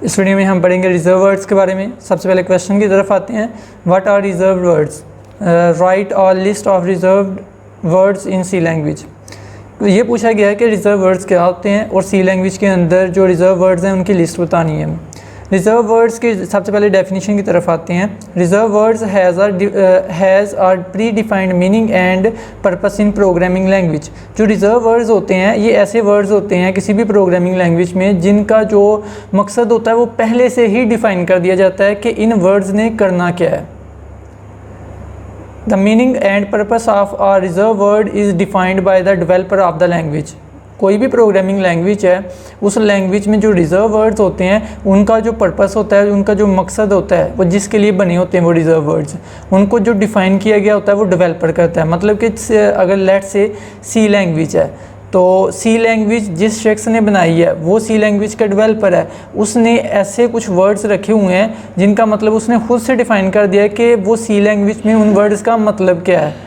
इस वीडियो में हम पढ़ेंगे रिजर्व वर्ड्स के बारे में। सबसे पहले क्वेश्चन की तरफ आते हैं। What are reserve words? Right और list of reserved words in C language. तो ये पूछा गया है कि रिजर्व वर्ड्स क्या होते हैं और सी लैंग्वेज के अंदर जो रिजर्व वर्ड्स हैं उनकी लिस्ट बतानी है। रिजर्व वर्ड्स की सबसे पहले डेफिनेशन की तरफ आते हैं। Reserve words has a pre defined meaning and purpose in programming language. जो रिजर्व वर्ड्स होते हैं ये ऐसे वर्ड्स होते हैं किसी भी प्रोग्रामिंग लैंग्वेज में जिनका जो मकसद होता है वो पहले से ही डिफ़ाइन कर दिया जाता है कि इन वर्ड्स ने करना क्या है। The meaning and purpose of a reserve word is defined by the developer of the language. कोई भी प्रोग्रामिंग लैंग्वेज है उस लैंग्वेज में जो रिजर्व वर्ड्स होते हैं उनका जो पर्पस होता है, उनका जो मकसद होता है, वो जिसके लिए बने होते हैं वो रिजर्व वर्ड्स, उनको जो डिफ़ाइन किया गया होता है वो डेवलपर करता है। मतलब कि अगर लेट से सी लैंग्वेज है तो सी लैंग्वेज जिस शख्स ने बनाई है वो सी लैंग्वेज का डेवलपर है। उसने ऐसे कुछ वर्ड्स रखे हुए हैं जिनका मतलब उसने खुद से डिफ़ाइन कर दिया है कि वो सी लैंग्वेज में उन वर्ड्स का मतलब क्या है।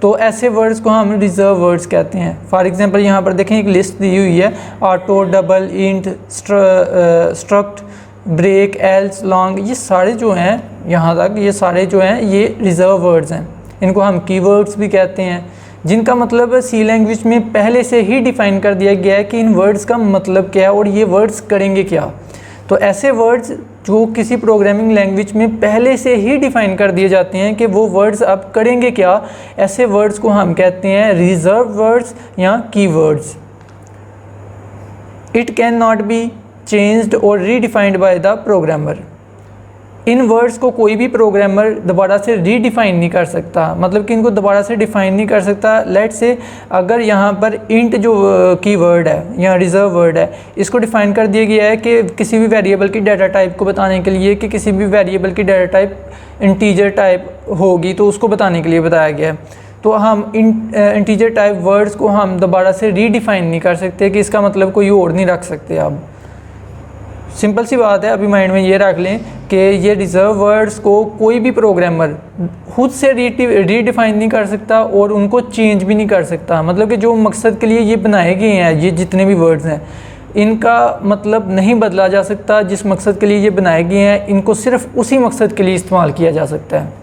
तो ऐसे वर्ड्स को हम रिजर्व वर्ड्स कहते हैं। फॉर एग्जांपल यहाँ पर देखें एक लिस्ट दी हुई है। Auto, double, int, struct, break, else, long, ये सारे जो हैं यहाँ तक ये सारे जो हैं ये रिजर्व वर्ड्स हैं। इनको हम कीवर्ड्स भी कहते हैं जिनका मतलब सी लैंग्वेज में पहले से ही डिफ़ाइन कर दिया गया है कि इन वर्ड्स का मतलब क्या है और ये वर्ड्स करेंगे क्या। तो ऐसे वर्ड्स जो किसी प्रोग्रामिंग लैंग्वेज में पहले से ही डिफ़ाइन कर दिए जाते हैं कि वो वर्ड्स अब करेंगे क्या, ऐसे वर्ड्स को हम कहते हैं रिजर्व वर्ड्स या keywords. It can not be changed और रीडिफाइंड बाय द प्रोग्रामर। इन वर्ड्स को कोई भी प्रोग्रामर दोबारा से रीडिफाइन नहीं कर सकता, मतलब कि इनको दोबारा से डिफ़ाइन नहीं कर सकता। लेट से अगर यहाँ पर इंट जो कीवर्ड है या रिजर्व वर्ड है इसको डिफ़ाइन कर दिया गया है कि किसी भी वेरिएबल की डाटा टाइप को बताने के लिए कि किसी भी वेरिएबल की डाटा टाइप इंटीजर टाइप होगी तो उसको बताने के लिए बताया गया है। तो हम इंटीजर टाइप वर्ड्स को हम दोबारा से रीडिफाइन नहीं कर सकते कि इसका मतलब कोई और नहीं रख सकते। अब सिंपल सी बात है, अभी माइंड में ये रख लें कि ये रिजर्व वर्ड्स को कोई भी प्रोग्रामर खुद से रीडिफाइन नहीं कर सकता और उनको चेंज भी नहीं कर सकता। मतलब कि जो मकसद के लिए ये बनाए गए हैं ये जितने भी वर्ड्स हैं इनका मतलब नहीं बदला जा सकता। जिस मकसद के लिए ये बनाए गए हैं इनको सिर्फ उसी मकसद के लिए इस्तेमाल किया जा सकता है।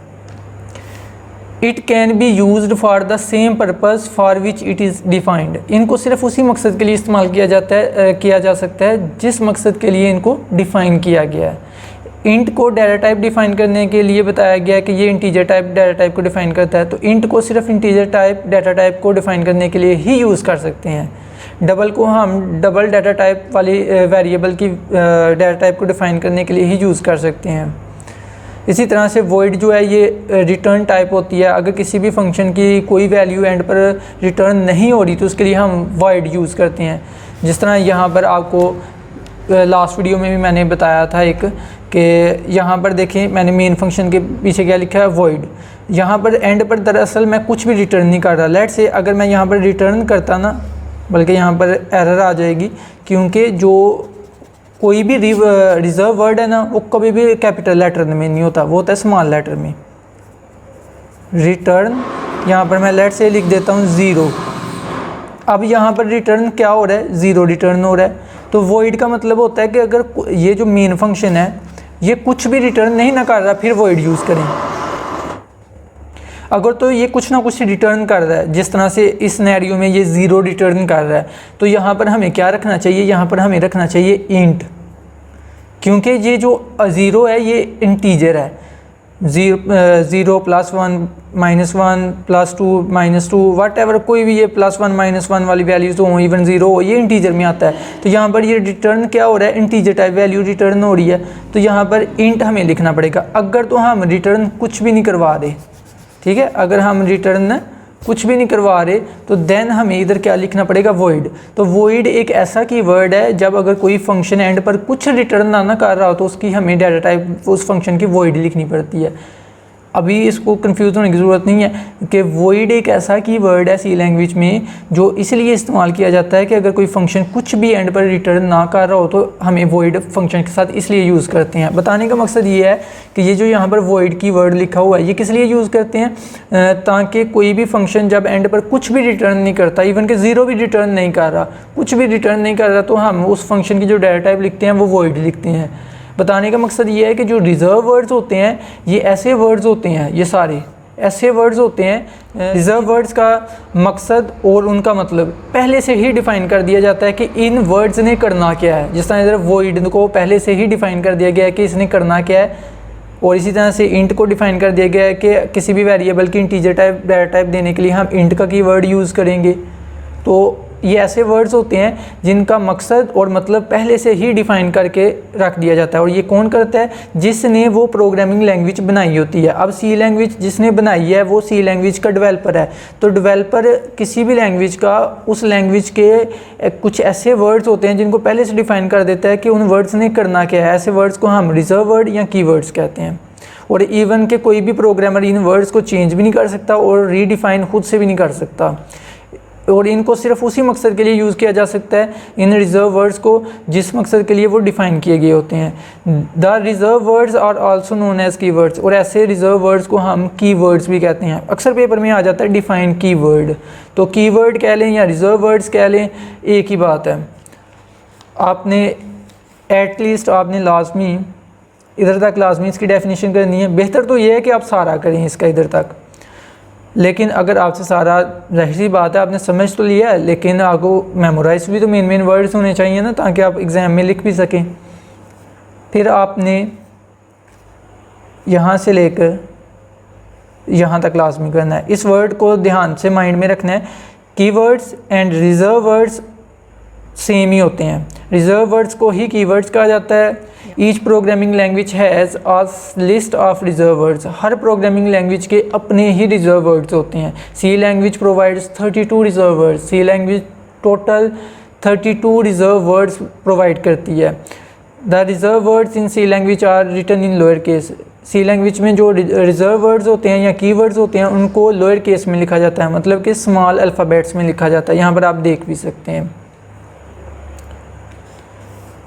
It can be used for the same purpose for which it is defined. इनको सिर्फ उसी मकसद के लिए इस्तेमाल किया जा सकता है जिस मकसद के लिए इनको डिफ़ाइन किया गया है। इंट को डाटा टाइप डिफ़ाइन करने के लिए बताया गया है कि ये इंटीजर टाइप डाटा टाइप को डिफ़ाइन करता है, तो इंट को सिर्फ इंटीजर टाइप डाटा टाइप को डिफ़ाइन करने के लिए ही यूज़ कर सकते हैं। डबल को हम डबल डाटा टाइप वाली वेरिएबल की डाटा टाइप को डिफ़ाइन करने के लिए ही यूज़ कर सकते हैं। इसी तरह से वॉइड जो है ये रिटर्न टाइप होती है। अगर किसी भी फंक्शन की कोई वैल्यू एंड पर रिटर्न नहीं हो रही तो उसके लिए हम वॉइड यूज़ करते हैं। जिस तरह यहाँ पर आपको लास्ट वीडियो में भी मैंने बताया था एक कि यहाँ पर देखें मैंने मेन फंक्शन के पीछे क्या लिखा है, वॉइड। यहाँ पर एंड पर दरअसल मैं कुछ भी रिटर्न नहीं कर रहा। लेट से अगर मैं यहाँ पर रिटर्न करता ना, बल्कि यहाँ पर एरर आ जाएगी क्योंकि जो कोई भी रिजर्व वर्ड है ना वो कभी भी कैपिटल लेटर में नहीं होता, वो होता है स्मॉल लेटर में। रिटर्न यहाँ पर मैं लेट से लिख देता हूँ 0। अब यहाँ पर रिटर्न क्या हो रहा है, 0 रिटर्न हो रहा है। तो वॉइड का मतलब होता है कि अगर ये जो मेन फंक्शन है ये कुछ भी रिटर्न नहीं ना कर रहा फिर वॉइड यूज़ करें। अगर तो ये कुछ ना कुछ रिटर्न कर रहा है, जिस तरह से इस सिनेरियो में ये 0 रिटर्न कर रहा है, तो यहाँ पर हमें क्या रखना चाहिए, यहाँ पर हमें रखना चाहिए इंट, क्योंकि ये जो 0 है ये इंटीजर है। 0 +1 -1 +2 -2 वट एवर, कोई भी ये +1 -1 वाली वैल्यूज हो, इवन 0 हो, ये इंटीजर में आता है। तो यहाँ पर ये रिटर्न क्या हो रहा है, इंटीजर टाइप वैल्यू रिटर्न हो रही है। तो यहाँ पर इंट हमें लिखना पड़ेगा। अगर तो हम रिटर्न कुछ भी नहीं करवा रहे, ठीक है, अगर हम रिटर्न कुछ भी नहीं करवा रहे तो देन हमें इधर क्या लिखना पड़ेगा, वॉइड। तो वॉइड एक ऐसा कीवर्ड है जब अगर कोई फंक्शन एंड पर कुछ रिटर्न ना कर रहा हो तो उसकी हमें डाटा टाइप उस फंक्शन की वॉइड लिखनी पड़ती है। अभी इसको कंफ्यूज होने की ज़रूरत नहीं है कि वॉइड एक ऐसा कीवर्ड है सी लैंग्वेज में जो इसलिए इस्तेमाल किया जाता है कि अगर कोई फंक्शन कुछ भी एंड पर रिटर्न ना कर रहा हो तो हम वॉइड फंक्शन के साथ इसलिए यूज़ करते हैं। बताने का मकसद ये है कि ये जो यहाँ पर वॉइड कीवर्ड लिखा हुआ है ये किस लिए यूज़ करते हैं, ताकि कोई भी फंक्शन जब एंड पर कुछ भी रिटर्न नहीं करता, इवन कि ज़ीरो भी रिटर्न नहीं कर रहा, कुछ भी रिटर्न नहीं कर रहा, तो हम उस फंक्शन की जो डाटा टाइप लिखते हैं वो वॉइड लिखते हैं। बताने का मकसद ये है कि जो रिज़र्व वर्ड्स होते हैं ये ऐसे वर्ड्स होते हैं, ये सारे ऐसे वर्ड्स होते हैं। रिज़र्व वर्ड्स का मकसद और उनका मतलब पहले से ही डिफ़ाइन कर दिया जाता है कि इन वर्ड्स ने करना क्या है। जिस तरह इधर वॉइड को पहले से ही डिफ़ाइन कर दिया गया है कि इसने करना क्या है, और इसी तरह से इंट को डिफ़ाइन कर दिया गया है कि किसी भी वेरिएबल की इंटीजर टाइप डाटा टाइप देने के लिए हम इंट का कीवर्ड यूज़ करेंगे। तो ये ऐसे वर्ड्स होते हैं जिनका मकसद और मतलब पहले से ही डिफ़ाइन करके रख दिया जाता है। और ये कौन करता है? जिसने वो प्रोग्रामिंग लैंग्वेज बनाई होती है। अब सी लैंग्वेज जिसने बनाई है वो सी लैंग्वेज का डेवलपर है। तो डेवलपर किसी भी लैंग्वेज का उस लैंग्वेज के कुछ ऐसे वर्ड्स होते हैं जिनको पहले से डिफ़ाइन कर देता है कि उन वर्ड्स ने करना क्या है। ऐसे वर्ड्स को हम रिजर्व वर्ड या कीवर्ड्स कहते हैं। और इवन के कोई भी प्रोग्रामर इन वर्ड्स को चेंज भी नहीं कर सकता और रीडिफ़ाइन खुद से भी नहीं कर सकता, और इनको सिर्फ उसी मकसद के लिए यूज़ किया जा सकता है, इन रिज़र्व वर्ड्स को, जिस मकसद के लिए वो डिफ़ाइन किए गए होते हैं। The reserve words are also known as keywords, और ऐसे रिज़र्व वर्ड्स को हम कीवर्ड्स भी कहते हैं। अक्सर पेपर में आ जाता है डिफ़ाइन कीवर्ड, तो कीवर्ड कह लें या रिज़र्व वर्ड्स कह लें, एक ही बात है। आपने एटलीस्ट आपने लाजमी इधर तक लाजमी इसकी डेफिनेशन करनी है। बेहतर तो ये है कि आप सारा करें इसका इधर तक, लेकिन अगर आपसे सारा रही बात है आपने समझ तो लिया है, लेकिन आपको मेमोराइज भी तो मेन वर्ड्स होने चाहिए ना, ताकि आप एग्ज़ाम में लिख भी सकें। फिर आपने यहाँ से लेकर यहाँ तक लाजमी करना है। इस वर्ड को ध्यान से माइंड में रखना है। Keywords and reserve words same ही होते हैं। रिज़र्व वर्ड्स को ही कीवर्ड्स कहा जाता है। Each programming language has a list of reserve words, हर प्रोग्रामिंग लैंग्वेज के अपने ही रिज़र्व वर्ड्स होते हैं। C language provides 32 reserve words, C language total 32 reserve words provide करती है। The reserve words in C language are written in lower case, C language में जो रिज़र्व वर्ड्स होते हैं या कीवर्ड्स होते हैं उनको लोअर केस में लिखा जाता है, मतलब कि स्मॉल अल्फ़ाबेट्स में लिखा जाता है। यहाँ पर आप देख भी सकते हैं।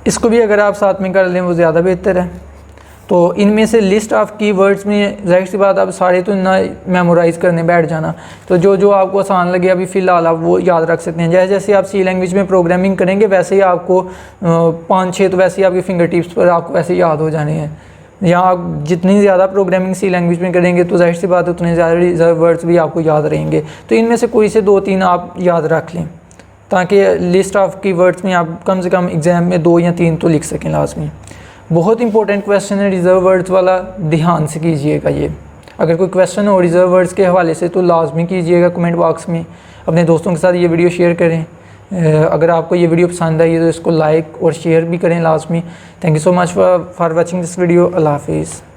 इसको भी अगर आप साथ में कर लें वो ज़्यादा बेहतर है। तो इनमें से लिस्ट ऑफ कीवर्ड्स में ज़ाहिर सी बात आप सारे तो ना मेमोराइज़ करने बैठ जाना, तो जो जो आपको आसान लगे अभी फ़िलहाल आप वो याद रख सकते हैं। जैसे जैसे आप सी लैंग्वेज में प्रोग्रामिंग करेंगे वैसे ही आपको 5-6 तो वैसे ही आपके फिंगर टिप्स पर आपको वैसे याद हो जाने हैं। या आप जितनी ज़्यादा प्रोग्रामिंग सी लैंग्वेज में करेंगे तो ज़ाहिर सी बात है उतने ज़्यादा रिज़र्व वर्ड्स भी आपको याद रहेंगे। तो इनमें से कोई से 2-3 आप याद रख लें, ताकि लिस्ट ऑफ कीवर्ड्स में आप कम से कम एग्ज़ाम में 2 या 3 तो लिख सकें लाजमी। बहुत इंपॉर्टेंट क्वेश्चन है रिज़र्व वर्ड्स वाला, ध्यान से कीजिएगा ये। अगर कोई क्वेश्चन हो रिज़र्व वर्ड्स के हवाले से तो लाजमी कीजिएगा कमेंट बॉक्स में। अपने दोस्तों के साथ ये वीडियो शेयर करें। अगर आपको ये वीडियो पसंद आई तो इसको लाइक और शेयर भी करें लाजमी। Thank you so much for watching this video. अल्लाह हाफिज़।